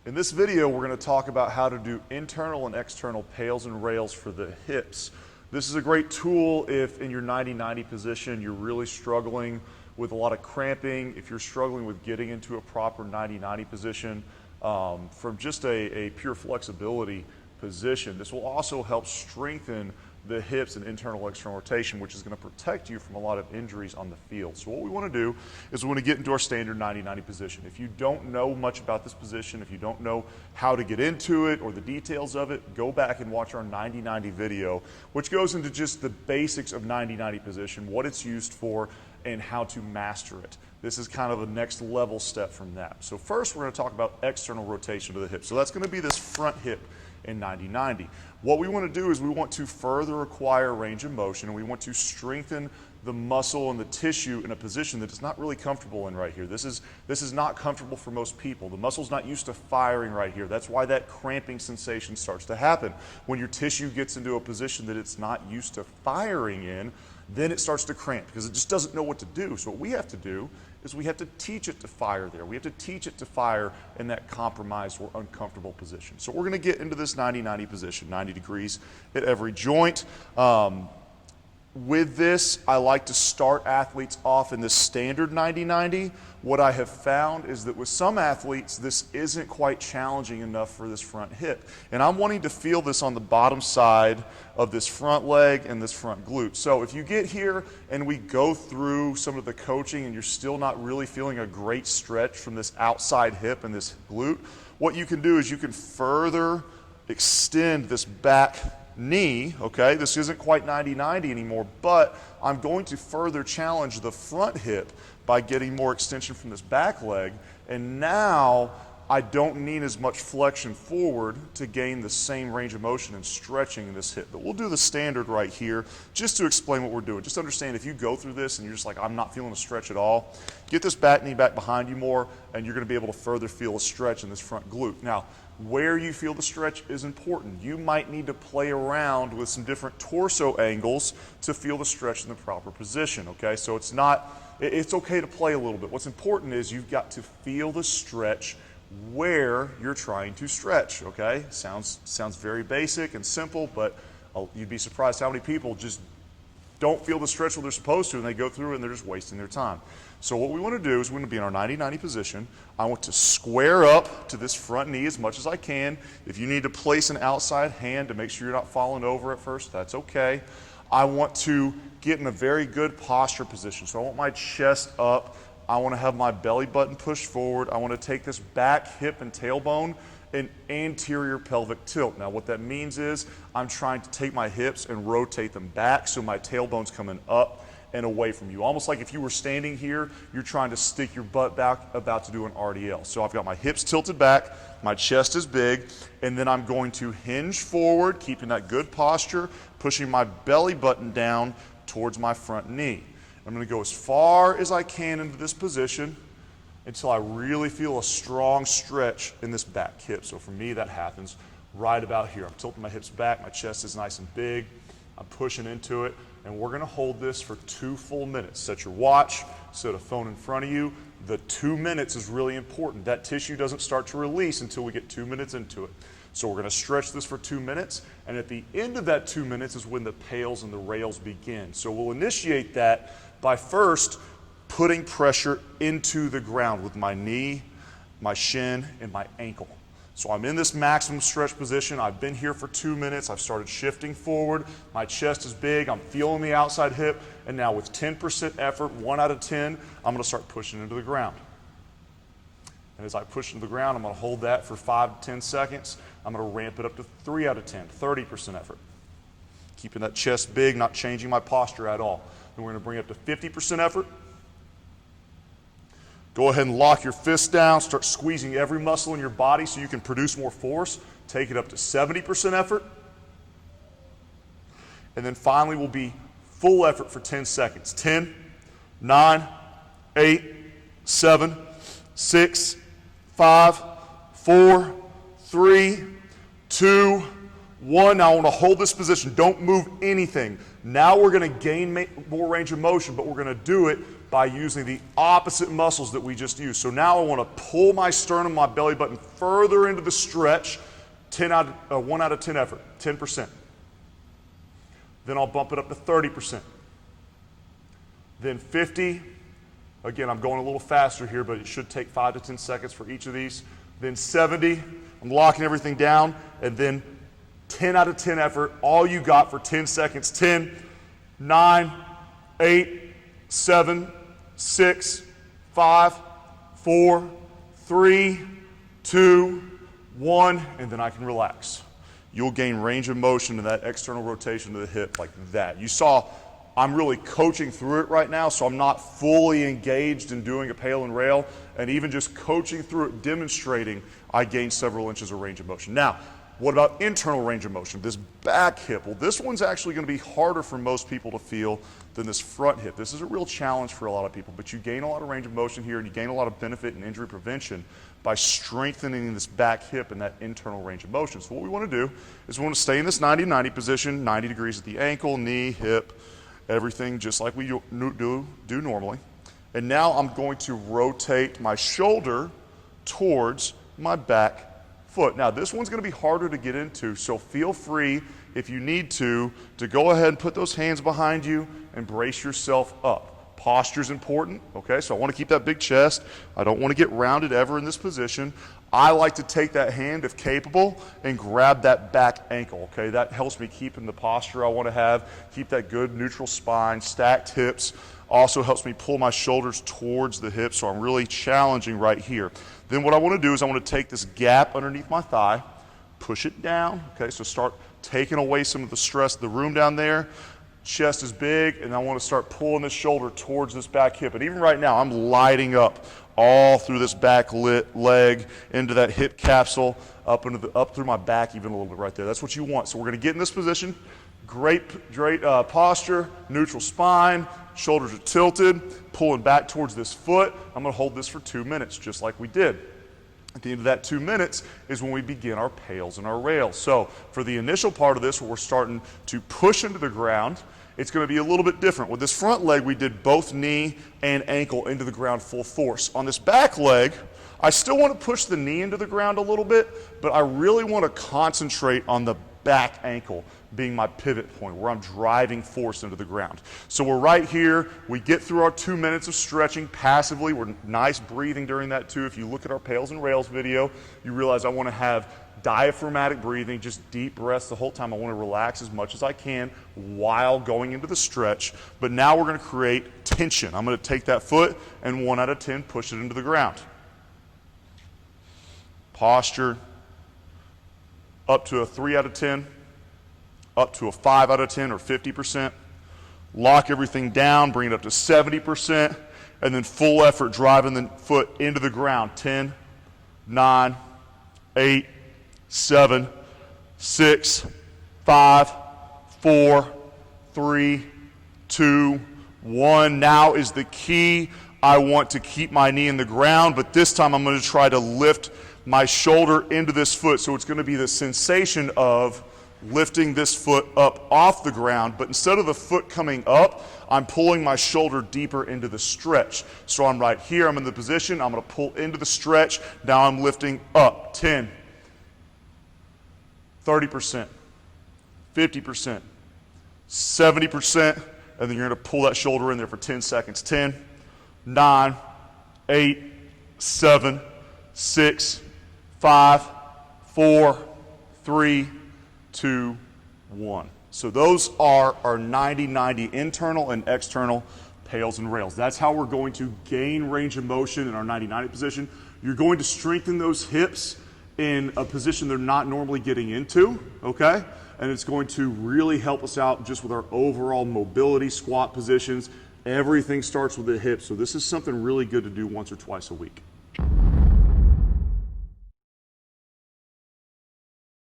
In this video, we're going to talk about how to do internal and external PAILs and rails for the hips. This is a great tool if in your 90-90 position you're really struggling with a lot of cramping, if you're struggling with getting into a proper 90-90 position from just a pure flexibility position. This will also help strengthen the hips and internal external rotation, which is going to protect you from a lot of injuries on the field. So what we want to do is we want to get into our standard 90-90 position. If you don't know much about this position, if you don't know how to get into it or the details of it, go back and watch our 90-90 video, which goes into just the basics of 90-90 position, what it's used for, and how to master it. This is kind of a next level step from that. So first we're going to talk about external rotation of the hip. So that's going to be this front hip in 90-90. What we want to do is we want to further acquire range of motion, and we want to strengthen the muscle and the tissue in a position that is not really comfortable in right here. This is not comfortable for most people. The muscle's not used to firing right here. That's why that cramping sensation starts to happen. When your tissue gets into a position that it's not used to firing in, then it starts to cramp because it just doesn't know what to do. So what we have to do is we have to teach it to fire there. We have to teach it to fire in that compromised or uncomfortable position. So we're going to get into this 90-90 position, 90 degrees at every joint. With this, I like to start athletes off in this standard 90-90. What I have found is that with some athletes, this isn't quite challenging enough for this front hip. And I'm wanting to feel this on the bottom side of this front leg and this front glute. So if you get here and we go through some of the coaching and you're still not really feeling a great stretch from this outside hip and this glute, what you can do is you can further extend this back knee, okay? This isn't quite 90-90 anymore, but I'm going to further challenge the front hip by getting more extension from this back leg, and now I don't need as much flexion forward to gain the same range of motion and stretching in this hip. But we'll do the standard right here just to explain what we're doing. Just understand if you go through this and you're just like, I'm not feeling a stretch at all, get this back knee back behind you more, and you're going to be able to further feel a stretch in this front glute. Now, where you feel the stretch is important. You might need to play around with some different torso angles to feel the stretch in the proper position, okay? So it's okay to play a little bit. What's important is you've got to feel the stretch where you're trying to stretch, okay? Sounds very basic and simple, but you'd be surprised how many people just don't feel the stretch where they're supposed to, and they go through it and they're just wasting their time. So what we want to do is we're going to be in our 90-90 position. I want to square up to this front knee as much as I can. If you need to place an outside hand to make sure you're not falling over at first, that's okay. I want to get in a very good posture position. So I want my chest up. I want to have my belly button pushed forward. I want to take this back hip and tailbone and anterior pelvic tilt. Now what that means is I'm trying to take my hips and rotate them back so my tailbone's coming up and away from you. Almost like if you were standing here, you're trying to stick your butt back about to do an RDL. So I've got my hips tilted back, my chest is big, and then I'm going to hinge forward, keeping that good posture, pushing my belly button down towards my front knee. I'm going to go as far as I can into this position until I really feel a strong stretch in this back hip. So for me, that happens right about here. I'm tilting my hips back, my chest is nice and big, I'm pushing into it, and we're going to hold this for 2 full minutes. Set your watch, set a phone in front of you. The 2 minutes is really important. That tissue doesn't start to release until we get 2 minutes into it. So we're going to stretch this for 2 minutes, and at the end of that 2 minutes is when the PAILs and the rails begin. So we'll initiate that by first putting pressure into the ground with my knee, my shin, and my ankle. So I'm in this maximum stretch position. I've been here for 2 minutes. I've started shifting forward. My chest is big. I'm feeling the outside hip. And now with 10% effort, 1 out of 10, I'm going to start pushing into the ground. And as I push into the ground, I'm going to hold that for 5 to 10 seconds. I'm going to ramp it up to 3 out of 10, 30% effort. Keeping that chest big, not changing my posture at all. Then we're going to bring it up to 50% effort. Go ahead and lock your fists down, start squeezing every muscle in your body so you can produce more force. Take it up to 70% effort. And then finally we'll be full effort for 10 seconds. 10, 9, 8, 7, 6, 5, 4, 3, 2, 1. Now I want to hold this position. Don't move anything. Now we're going to gain more range of motion, but we're going to do it by using the opposite muscles that we just used. So now I want to pull my sternum, my belly button further into the stretch. 1 out of 10 effort, 10%. Then I'll bump it up to 30%. Then 50. Again, I'm going a little faster here, but it should take 5 to 10 seconds for each of these. Then 70. I'm locking everything down. And then 10 out of 10 effort. All you got for 10 seconds. 10, 9, 8, 7, 6, 5, 4, 3, 2, 1, and then I can relax. You'll gain range of motion in that external rotation to the hip like that. You saw I'm really coaching through it right now, so I'm not fully engaged in doing a PAIL and rail, and even just coaching through it, demonstrating, I gained several inches of range of motion. Now, what about internal range of motion? This back hip, well, this one's actually going to be harder for most people to feel than this front hip. This is a real challenge for a lot of people, but you gain a lot of range of motion here, and you gain a lot of benefit in injury prevention by strengthening this back hip and that internal range of motion. So what we want to do is we want to stay in this 90-90 position, 90 degrees at the ankle, knee, hip, everything just like we do normally. And now I'm going to rotate my shoulder towards my back foot. Now this one's going to be harder to get into, so feel free if you need to go ahead and put those hands behind you and brace yourself up. Posture is important, okay? So I want to keep that big chest. I don't want to get rounded ever in this position. I like to take that hand, if capable, and grab that back ankle, okay? That helps me keep in the posture I want to have, keep that good neutral spine, stacked hips. Also helps me pull my shoulders towards the hips, so I'm really challenging right here. Then what I want to do is I want to take this gap underneath my thigh, push it down, okay? So start taking away some of the stress of the room down there. Chest is big, and I want to start pulling this shoulder towards this back hip. And even right now, I'm lighting up all through this back leg, into that hip capsule, up through my back even a little bit right there. That's what you want. So we're going to get in this position. Great posture, neutral spine, shoulders are tilted, pulling back towards this foot. I'm going to hold this for 2 minutes, just like we did. At the end of that 2 minutes is when we begin our PAILs and our rails. So for the initial part of this, where we're starting to push into the ground, it's going to be a little bit different. With this front leg, we did both knee and ankle into the ground full force. On this back leg, I still want to push the knee into the ground a little bit, but I really want to concentrate on the back ankle being my pivot point, where I'm driving force into the ground. So we're right here. We get through our 2 minutes of stretching passively. We're nice breathing during that too. If you look at our PAILs and rails video, you realize I want to have diaphragmatic breathing, just deep breaths the whole time. I want to relax as much as I can while going into the stretch. But now we're going to create tension. I'm going to take that foot and 1 out of 10 push it into the ground. Posture up to a 3 out of 10, up to a 5 out of 10 or 50%. Lock everything down, bring it up to 70%, and then full effort driving the foot into the ground. 10, 9, 8, 7, 6, 5, 4, 3, 2, 1. Now is the key. I want to keep my knee in the ground, but this time I'm going to try to lift my shoulder into this foot. So it's going to be the sensation of lifting this foot up off the ground, but instead of the foot coming up, I'm pulling my shoulder deeper into the stretch. So I'm right here, I'm in the position, I'm going to pull into the stretch, now I'm lifting up. 10, 30%, 50%, 70%, and then you're going to pull that shoulder in there for 10 seconds. 10, 9, 8, 7, 6, 5, 4, 3, 2, 1. So those are our 90-90 internal and external PAILs and rails. That's how we're going to gain range of motion in our 90-90 position. You're going to strengthen those hips in a position they're not normally getting into, okay? And it's going to really help us out just with our overall mobility, squat positions. Everything starts with the hips. So this is something really good to do once or twice a week.